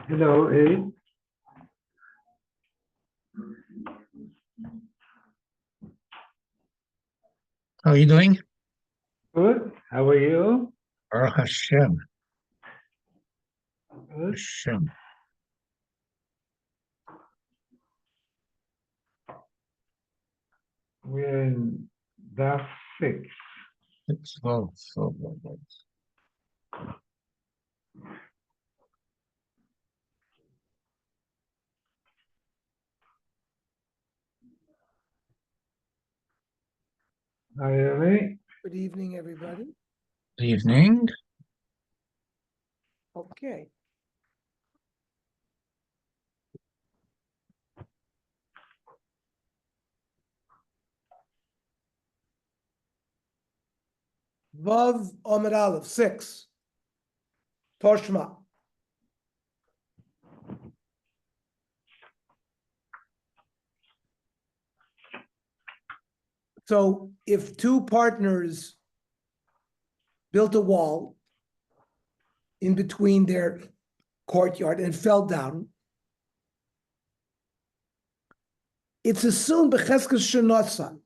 Hello, Ed. How are you doing? Good. How are you? Baruch Hashem. Good. Hashem. We're in Daf 6. It's well, so well. Hi, Yomi. Good evening, everybody. Good evening. Okay. Vav Omer Aleph 6. Toshma. So if two partners built a wall in between their courtyard and fell down, it's assumed b'cheskes shenotza,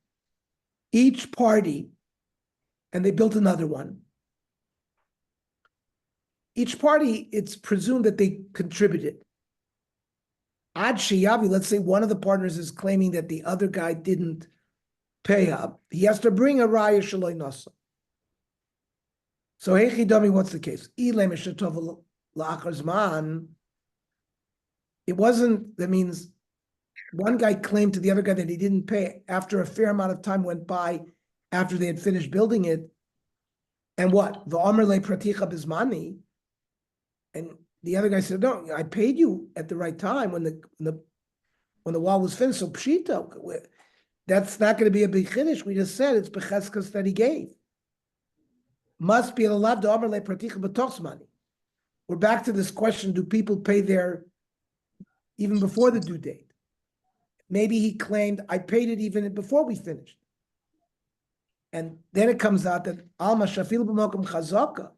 each party, and they built another one. Each party, it's presumed that they contributed. Ad sheyavi, let's say one of the partners is claiming that the other guy didn't pay up. He has to bring a raya shaloi nasa. So Hechidami, what's the case? It wasn't, that means one guy claimed to the other guy that he didn't pay after a fair amount of time went by after they had finished building it. And what? The Omer le praticha bizmani. And the other guy said, no, I paid you at the right time when the wall was finished. So pshita, that's not going to be a big chiddush. We just said it's becheskas that he gave. Must be allowed to Omer le praticha b'tochzmani. We're back to this question: do people pay their even before the due date? Maybe he claimed I paid it even before we finished, and then it comes out that alma shafil b'mokum chazaka.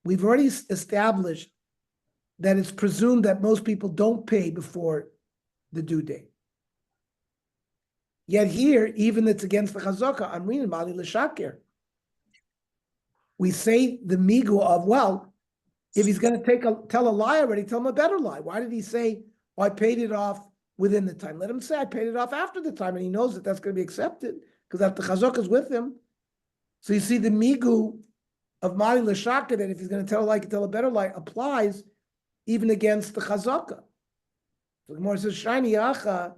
We've already established that it's presumed that most people don't pay before the due date. Yet here, even it's against the chazaka. I'm reading Mali l'shakir. We say the migu of, well, if he's going to tell a lie already, tell him a better lie. Why did he say, oh, I paid it off within the time? Let him say I paid it off after the time, and he knows that that's going to be accepted because that the chazaka is with him. So you see the migu of Mali l'shaka, that if he's going to tell a lie, he can tell a better lie, applies even against the chazaka. So the Gemara says, Shani yacha,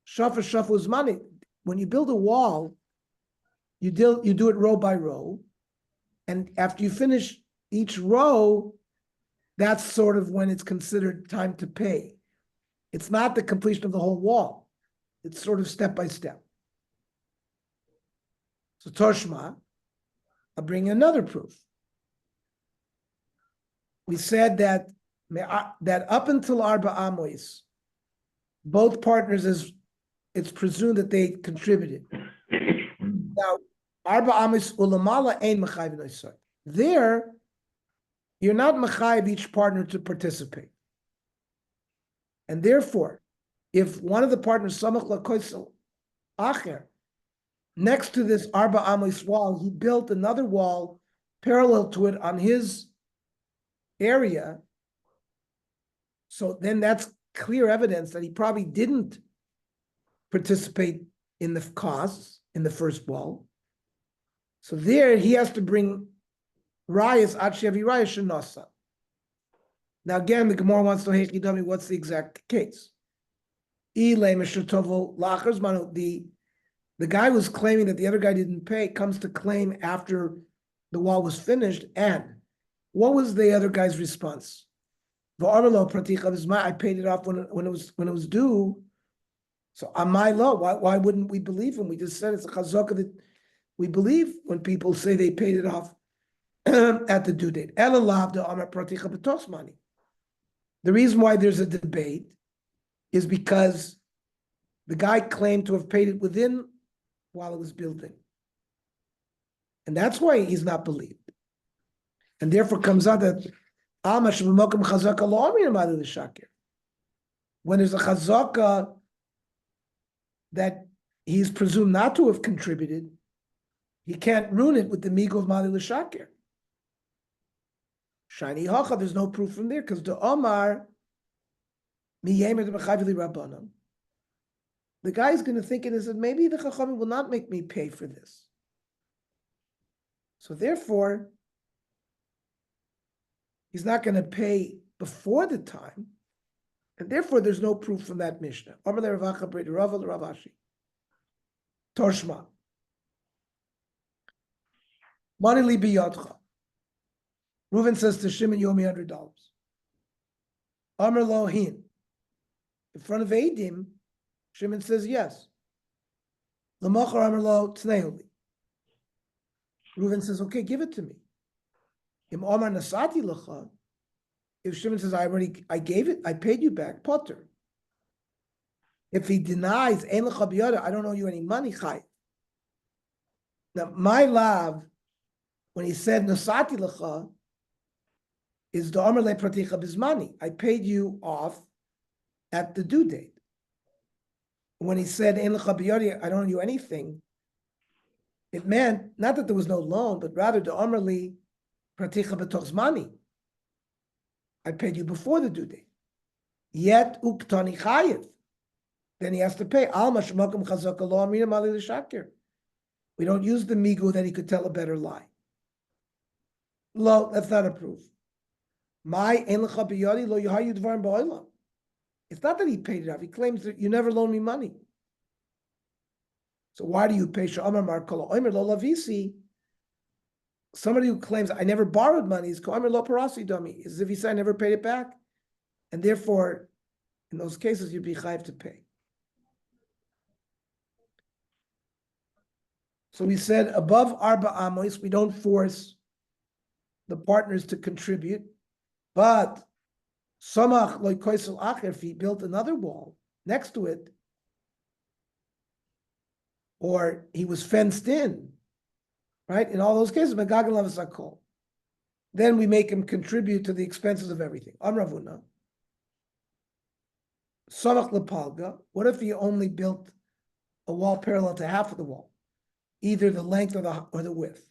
shafa shafu money. When you build a wall, you do it row by row. And after you finish each row, that's sort of when it's considered time to pay. It's not the completion of the whole wall. It's sort of step by step. So Toshma, I'll bring another proof. We said that up until Arba Amois, both partners, it's presumed that they contributed. Now, Arba Amois ulamala ein mechayiv noisar. There, you're not mechayiv each partner to participate. And therefore, if one of the partners, samach lakoisel acher, next to this Arba Amois wall, he built another wall parallel to it on his area, so then that's clear evidence that he probably didn't participate in the costs in the first wall. So there he has to bring rayas adshevi rayas shenasa. Now again, the Gemara wants to know Hechidami, what's the exact case? The guy was claiming that the other guy didn't pay, comes to claim after the wall was finished, and what was the other guy's response? I paid it off when it was due. So on my law, why wouldn't we believe him? We just said it's a chazaka that we believe when people say they paid it off at the due date. The reason why there's a debate is because the guy claimed to have paid it within while it was building. And that's why he's not believed. And therefore comes out that When there's a chazaka that he's presumed not to have contributed, he can't ruin it with the migo of Mali L'Shakir. Shiny Hacha, there's no proof from there, because the Omar, the guy's going to think it is that maybe the Chachamim will not make me pay for this. So therefore, he's not going to pay before the time, and therefore there's no proof from that Mishnah. Torshma. Money li biyadcha. Reuven says to Shimon, you owe me $100. Amar lohin. In front of Eidim, Shimon says yes. Lamachar amar lo tneuli. Reuven says, okay, give it to me. Im Amar nasati lacha. If Shimon says, I gave it, I paid you back, potter. If he denies, ein lecha biyada, I don't owe you any money, chay. Now, my lav, when he said nasati lacha, is the Amar le praticha bizmani. I paid you off at the due date. When he said ein lecha biyada, I don't owe you anything, it meant not that there was no loan, but rather the Amar le praticha b'toch zmani. I paid you before the due date. Yet uktani chayev. Then he has to pay. Alma shemakom chazaka lo amina mali l'shakir. We don't use the migu that he could tell a better lie. Lo, that's not a proof. My ein lecha biyadi lo yahayu dvarim ba'olam. It's not that he paid it off. He claims that you never loaned me money. So why do you pay? Sha'amar mar kol omer lo lavisi. Somebody who claims I never borrowed money is kol omer lo parasi dummy. It's as if he said I never paid it back, and therefore, in those cases, you'd be chayav to pay. So we said above arba amos, we don't force the partners to contribute, but samach loy koisel acher, if he built another wall next to it, or he was fenced in, right? In all those cases, megagan lavasakol. Then we make him contribute to the expenses of everything. Amravuna. Samach lepalga. What if he only built a wall parallel to half of the wall, either the length or the width?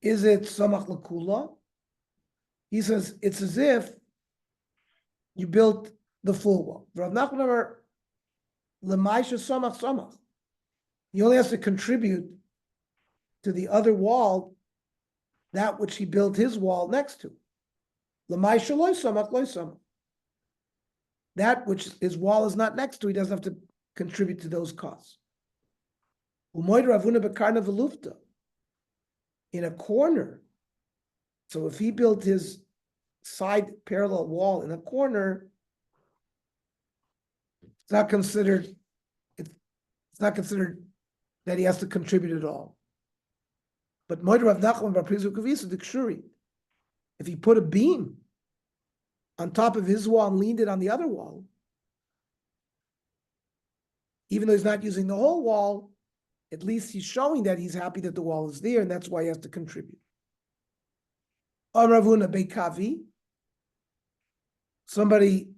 Is it samach lekula? He says it's as if you built the full wall. Rav Nachman lemaisha samach samach. He only has to contribute to the other wall, that which he built his wall next to. Lemaisha loy samach loy samach. That which his wall is not next to, he doesn't have to contribute to those costs. Umoid Ravuna bekarna velufta. In a corner. So if he built his side parallel wall in a corner, it's not considered that he has to contribute at all. But Moed Rav Nachman bar Prizu Kavisa Dikshuri, if he put a beam on top of his wall and leaned it on the other wall, even though he's not using the whole wall, at least he's showing that he's happy that the wall is there, and that's why he has to contribute. Ravuna Beikavi, somebody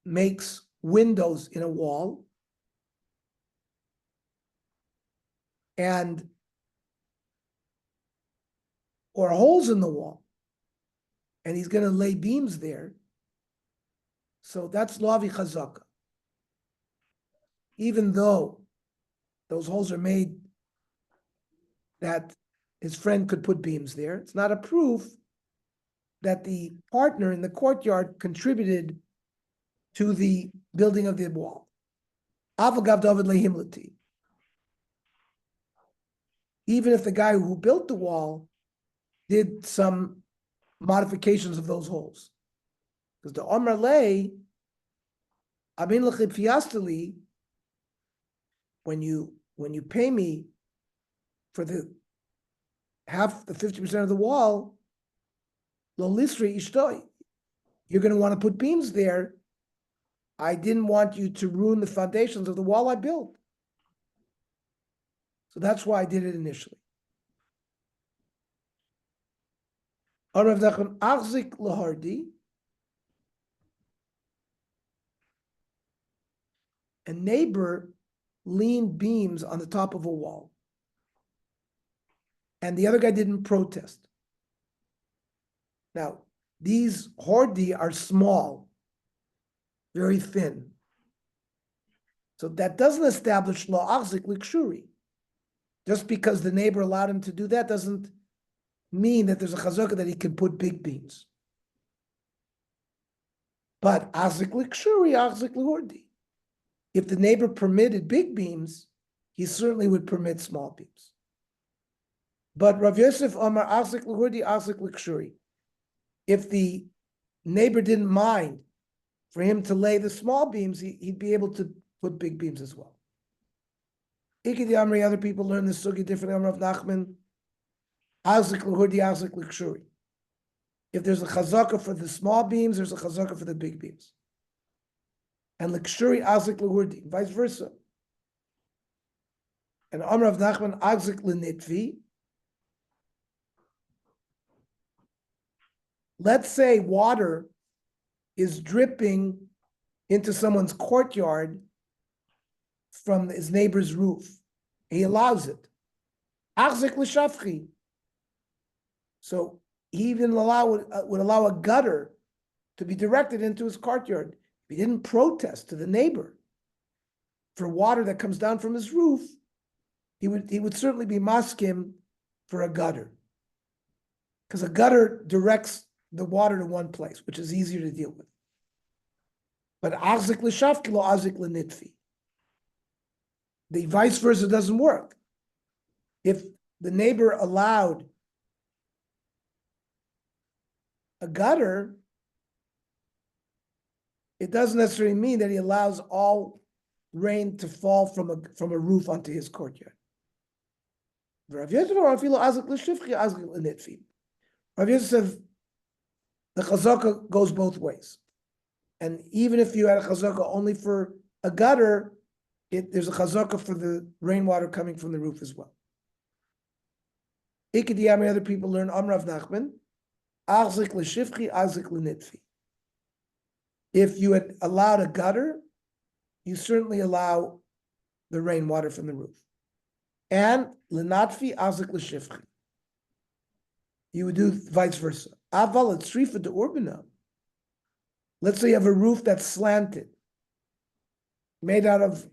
makes windows in a wall, or holes in the wall, and he's going to lay beams there. So that's lavi chazaka. Even though those holes are made that his friend could put beams there, it's not a proof that the partner in the courtyard contributed to the building of the wall. Avagav David lehimlati. Even if the guy who built the wall did some modifications of those holes. Because the Omar lay, Amin lechib fiastali, when you pay me for the 50% of the wall, lo lisri ishtoi, you're going to want to put beams there. I didn't want you to ruin the foundations of the wall I built. So that's why I did it initially. Or Rav Nachman, achzik lahardi. A neighbor leaned beams on the top of a wall. And the other guy didn't protest. Now, these hordi are small, very thin. So that doesn't establish lo achzik likshuri. Just because the neighbor allowed him to do that doesn't mean that there's a chazaka that he can put big beams. But achzik likshuri, achzik lihordi. If the neighbor permitted big beams, he certainly would permit small beams. But Rav Yosef Amar achzik lihordi, achzik likshuri. If the neighbor didn't mind for him to lay the small beams, he'd be able to put big beams as well. Ikedi Amri, other people learn the sugi differently. Amar of Nachman, achzik lihordi, achzik likshuri. If there's a chazaka for the small beams, there's a chazaka for the big beams. And likshuri achzik lihordi, vice versa. And Amar of Nachman, achzik linitvi. Let's say water is dripping into someone's courtyard from his neighbor's roof. He allows it. Achzik l'shafchi. So he even would allow a gutter to be directed into his courtyard. If he didn't protest to the neighbor for water that comes down from his roof, he would certainly be maskim for a gutter. Because a gutter directs the water to one place, which is easier to deal with. But achzik l'shafki lo achzik l'nitfi. The vice versa doesn't work. If the neighbor allowed a gutter, it doesn't necessarily mean that he allows all rain to fall from a roof onto his courtyard. Rav Yosef, the chazaka goes both ways. And even if you had a chazaka only for a gutter, there's a chazaka for the rainwater coming from the roof as well. Ikedi other people learn Amrav Nachman, achzik l'shifchi, achzik l'nitfi. If you had allowed a gutter, you certainly allow the rainwater from the roof. And l'natfi, achzik l'shifchi. You would do vice versa. Aval etzrifa de urbana. Let's say you have a roof that's slanted, made out of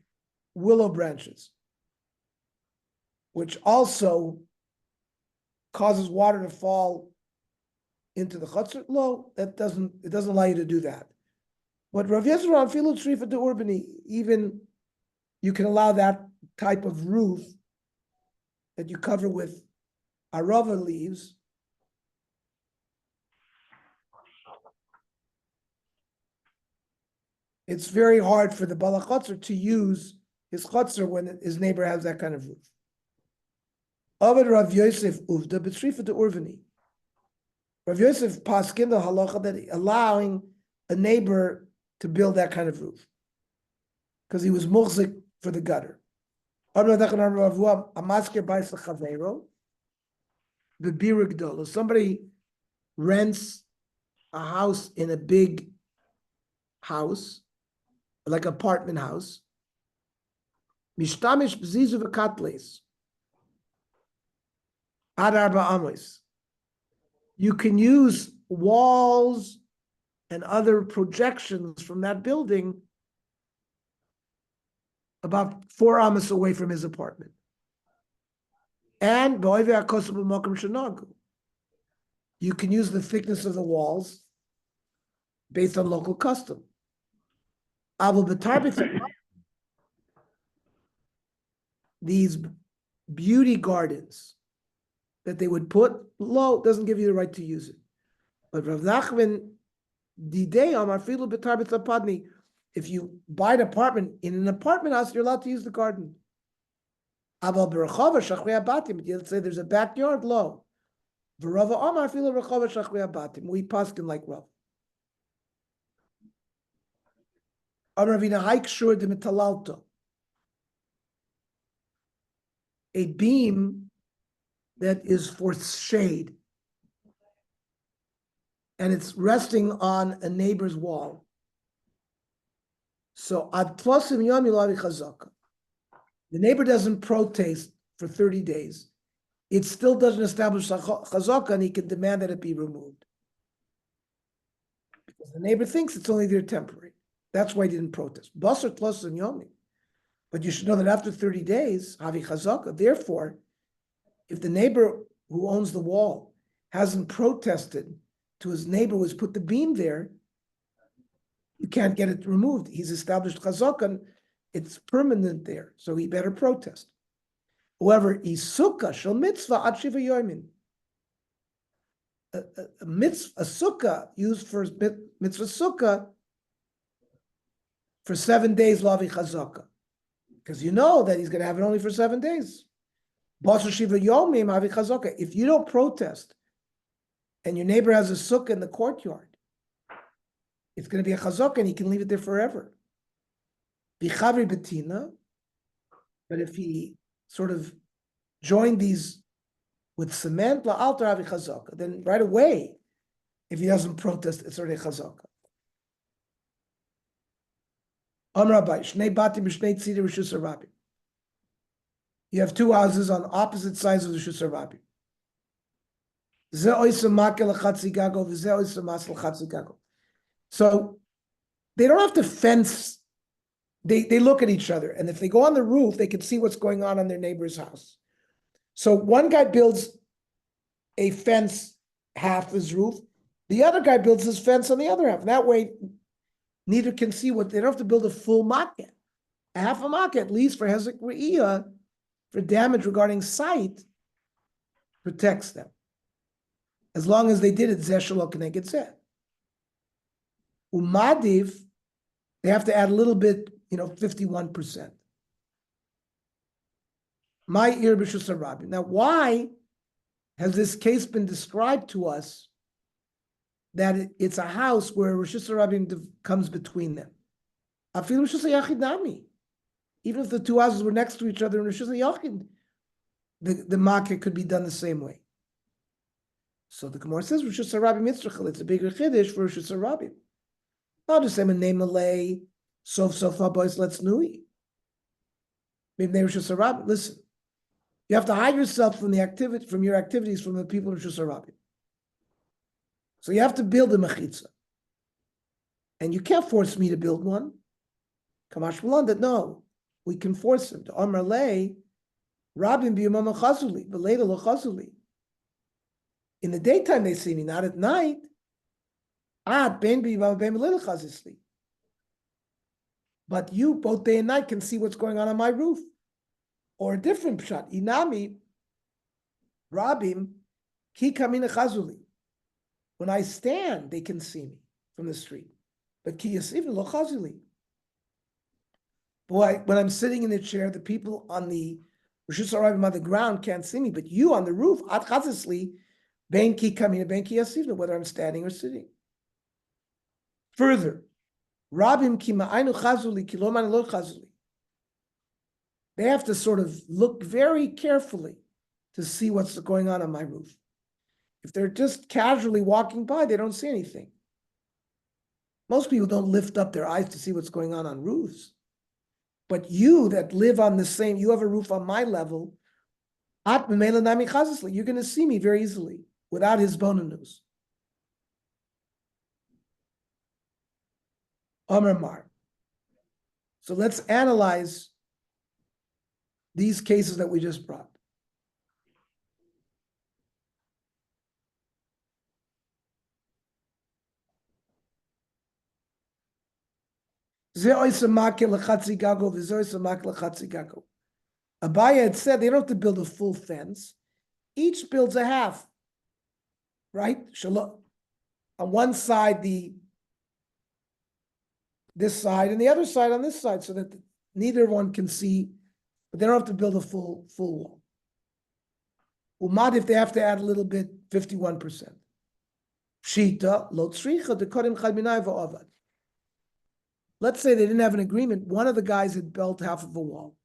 willow branches, which also causes water to fall into the chutzner. No, it doesn't allow you to do that. But Rav Yezran filu tzrifa de urbani, even you can allow that type of roof that you cover with arava leaves. It's very hard for the Bala Chutzner to use his Chutzner when his neighbor has that kind of roof. Avad Rav Yosef Uvda b'tzrifa de urvani. Rav Yosef paskin the halacha that allowing a neighbor to build that kind of roof because he was muhzik for the gutter. Somebody rents a house in a big house, like apartment house. Mishtamish b'zizu v'katles. Ad arba amos. You can use walls and other projections from that building about 4 amos away from his apartment. And you can use the thickness of the walls based on local custom. These beauty gardens that they would put low doesn't give you the right to use it. But Rav Nachman, if you buy an apartment in an apartment house, you're allowed to use the garden. But let's say there's a backyard low. We paskin like Rav. A beam that is for shade. and it's resting on a neighbor's wall. So ad tlosim yomi lo avi chazaka. The neighbor doesn't protest for 30 days. It still doesn't establish chazaka, and he can demand that it be removed. Because the neighbor thinks it's only there temporary. That's why he didn't protest. Basar tlosim yomi. But you should know that after 30 days, havi chazaka. Therefore, if the neighbor who owns the wall hasn't protested to his neighbor who has put the beam there, you can't get it removed. He's established chazaka, and it's permanent there, so he better protest. However, isukah shel mitzvah ad shiva yomin. A sukkah used for mitzvah sukkah for 7 days, lavi chazaka, because you know that he's going to have it only for 7 days. Basar shiva yomim avi chazaka. If you don't protest, and your neighbor has a sukkah in the courtyard, it's going to be a chazaka, and he can leave it there forever. Bichavri betina, but if he sort of joined these with cement, la alter avi chazaka, then right away, if he doesn't protest, it's already chazaka. Amar Abai, shnei batim b'shnei tzidei rishus harabim. You have 2 houses on opposite sides of the rishus harabim. Ze oisem makel lechatzi gago, v'ze oisem mas lechatzi gago. So they don't have to fence. They look at each other, and if they go on the roof, they can see what's going on their neighbor's house. So one guy builds a fence half his roof, the other guy builds his fence on the other half. That way, neither can see what they don't have to build a full maket. A half a maket, at least for hezek re'iyah, for damage regarding sight, protects them. As long as they did it, zeh shelo keneged zeh. Umadiv, they have to add a little bit, 51%. My ir b'shus harabim. Now, why has this case been described to us that it's a house where rishus harabim comes between them? Afilu rishus hayachid nami. Even if the 2 houses were next to each other in rishus hayachid, the market could be done the same way. So the Gemara says rishus harabim mitzrachel. It's a bigger chiddush for rishus harabim. Not just say name malay, sof boys, let's nui. Listen, you have to hide yourself from your activities from the people of Rishus Harabim. So you have to build a mechitza. And you can't force me to build one. Kamash Malan that no, we can force him to Amar lei, Rabim b'yomam chazuli, b'leila lo chazuli. In the daytime they see me, not at night. But you, both day and night, can see what's going on my roof. Or a different pshat. Inami, Rabim, ki kamina chazuli. When I stand, they can see me from the street. But ki yasivna lo chazuli. Boy, when I'm sitting in the chair, the people on the Rishus Harabim on the ground can't see me. But you on the roof, at chazisli, ben ki kamina, ben ki yasivna, whether I'm standing or sitting. Further, Rabim ki ma'aynu chazuli, ki lo ma'aynu lo chazuli. They have to sort of look very carefully to see what's going on my roof. If they're just casually walking by, they don't see anything. Most people don't lift up their eyes to see what's going on roofs. But you that live on the same, you have a roof on my level, you're going to see me very easily without his bonus. Amar Mar. So let's analyze these cases that we just brought. Abaya had said they don't have to build a full fence. Each builds a half, right? On one side, this side, and the other side on this side, so that neither one can see, but they don't have to build a full wall. Umad, if they have to add a little bit, 51%. Shita, lo tzricha, dekorim chad minay va'avad. Let's say they didn't have an agreement. One of the guys had built half of a wall.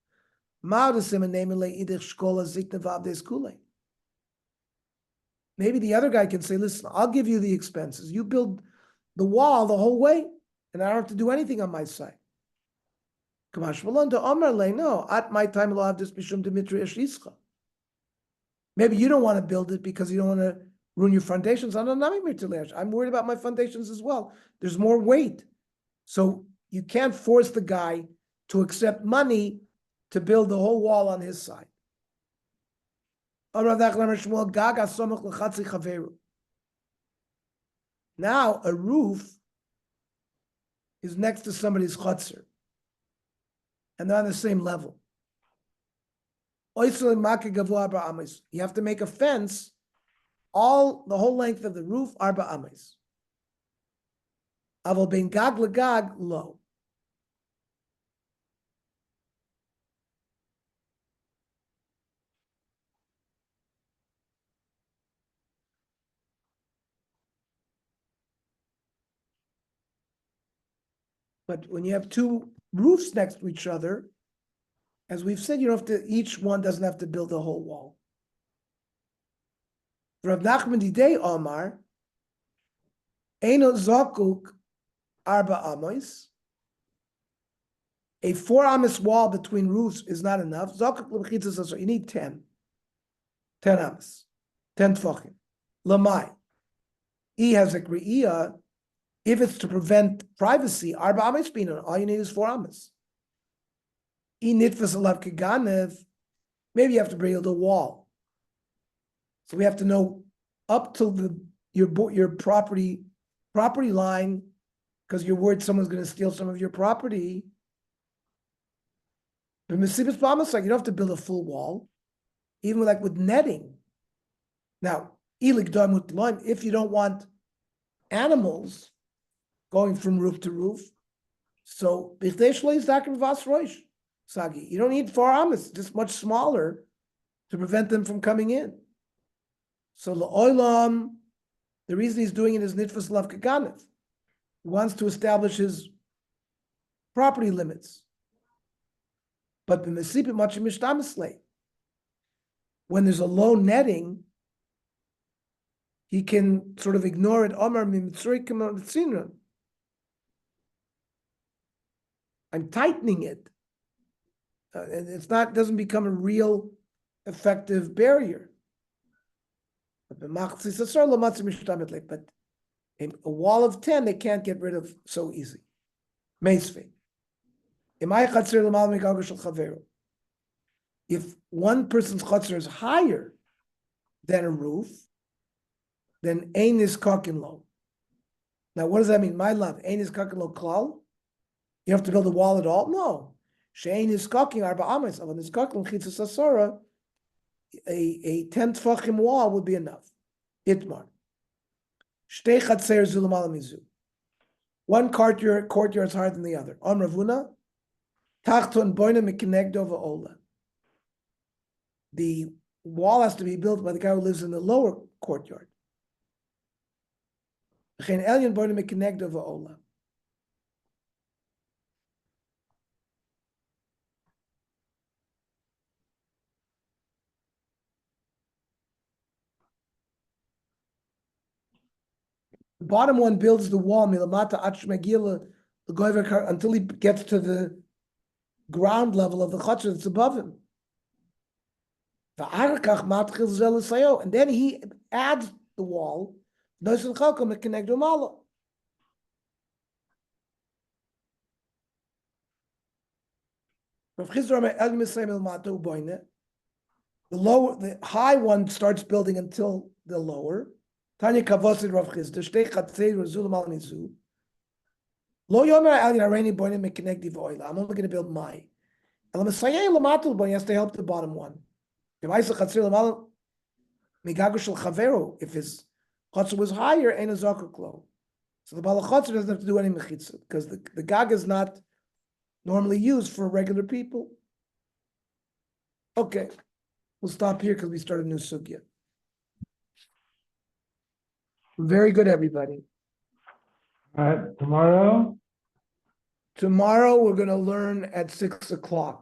maybe the other guy can say, listen, I'll give you the expenses. You build the wall the whole way, and I don't have to do anything on my side. No, at my time, maybe you don't want to build it because you don't want to ruin your foundations. I'm worried about my foundations as well. There's more weight. So you can't force the guy to accept money to build the whole wall on his side. Now a roof is next to somebody's chutzner, and they're on the same level. You have to make a fence the whole length of the roof, arba ames. Aval ben gag legag low. But when you have two roofs next to each other, as we've said, you don't have to, each one doesn't have to build a whole wall. Rav Nachman Didei Omar, Eino Zokuk Arba Amos. A 4 amos wall between roofs is not enough. Zokuk l'mechitzas, you need 10. 10 amos. 10 tfachim. Lamai. He has a kri'iyah. If it's to prevent privacy, arba amos binon, all you need is 4 amos. Nitfas alav keganev, maybe you have to build a wall. So we have to know up till your property line, because you're worried someone's going to steal some of your property. But Mesibus Bamas, like you don't have to build a full wall, even with netting. Now, if you don't want animals going from roof to roof, so you don't need 4 amos, just much smaller to prevent them from coming in. So the reason he's doing it is nitfas lav kaganev. He wants to establish his property limits. But when there's a low netting, he can sort of ignore it. I'm tightening it. And doesn't become a real effective barrier. But a wall of 10 they can't get rid of so easy. If one person's chutzner is higher than a roof, then ein is kakin lo. Now, what does that mean? My love, ein is kakin lo klal. You have to build a wall at all? No. Shein is kakin arba amos. Avan is kakin chitzas asora. A 10 tfachim wall would be enough. Itmar. Shtei chatzer zulam alamizu. One courtyard is higher than the other. Om Ravuna. Tachton boina mikinegdo va'ola. The wall has to be built by the guy who lives in the lower courtyard. Chen elyon boina mikinegdo va'ola. The bottom one builds the wall until he gets to the ground level of the chutzner that's above him. And then he adds the wall. The high one starts building until the lower. Tanya Kavosid Rav Chisda, Shtei Chatzei Razulam Al Nizu. Lo Yomer Al Yareni Boine Mekinegdi Voila. I'm only going to build my. And Lamasayeh Lamatul Boine has to help the bottom one. If his chutzner was higher, ain't a zakuk klo. So the Bala chutzner doesn't have to do any mechitza because the gag is not normally used for regular people. Okay, we'll stop here because we started a new sugya. Very good, everybody. Tomorrow? Tomorrow we're going to learn at 6 o'clock.